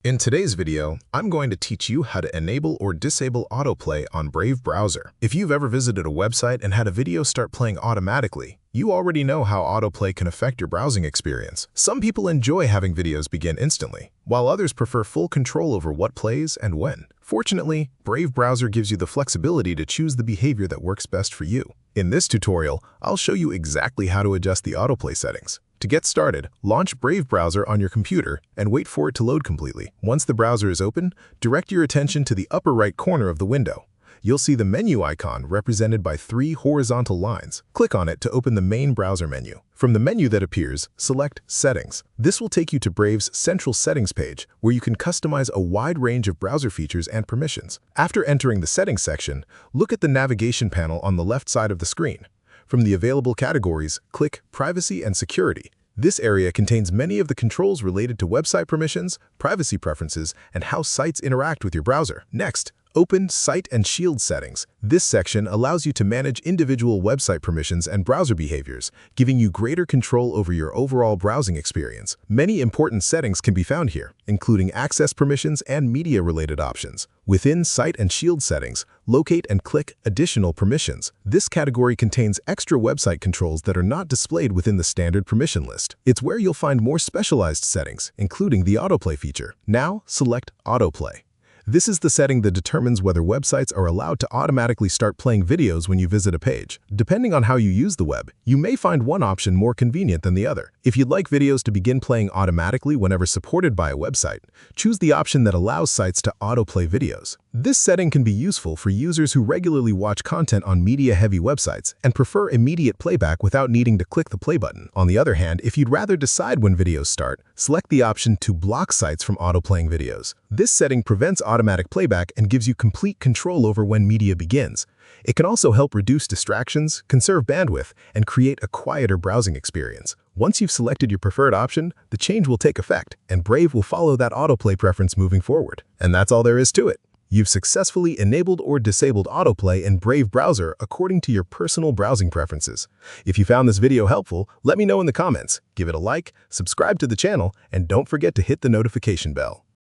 In today's video, I'm going to teach you how to enable or disable autoplay on Brave browser. If you've ever visited a website and had a video start playing automatically, you already know how autoplay can affect your browsing experience. Some people enjoy having videos begin instantly, while others prefer full control over what plays and when. Fortunately, Brave browser gives you the flexibility to choose the behavior that works best for you. In this tutorial, I'll show you exactly how to adjust the autoplay settings. To get started, launch Brave browser on your computer and wait for it to load completely. Once the browser is open, direct your attention to the upper right corner of the window. You'll see the menu icon represented by 3 horizontal lines. Click on it to open the main browser menu. From the menu that appears, select Settings. This will take you to Brave's Central Settings page, where you can customize a wide range of browser features and permissions. After entering the Settings section, look at the navigation panel on the left side of the screen. From the available categories, click Privacy and Security. This area contains many of the controls related to website permissions, privacy preferences, and how sites interact with your browser. Next, open Site and Shield Settings. This section allows you to manage individual website permissions and browser behaviors, giving you greater control over your overall browsing experience. Many important settings can be found here, including access permissions and media-related options. Within Site and Shield Settings, locate and click Additional Permissions. This category contains extra website controls that are not displayed within the standard permission list. It's where you'll find more specialized settings, including the autoplay feature. Now, select Autoplay. This is the setting that determines whether websites are allowed to automatically start playing videos when you visit a page. Depending on how you use the web, you may find one option more convenient than the other. If you'd like videos to begin playing automatically whenever supported by a website, choose the option that allows sites to autoplay videos. This setting can be useful for users who regularly watch content on media-heavy websites and prefer immediate playback without needing to click the play button. On the other hand, if you'd rather decide when videos start, select the option to block sites from autoplaying videos. This setting prevents automatic playback and gives you complete control over when media begins. It can also help reduce distractions, conserve bandwidth, and create a quieter browsing experience. Once you've selected your preferred option, the change will take effect, and Brave will follow that autoplay preference moving forward. And that's all there is to it. You've successfully enabled or disabled autoplay in Brave browser according to your personal browsing preferences. If you found this video helpful, let me know in the comments. Give it a like, subscribe to the channel, and don't forget to hit the notification bell.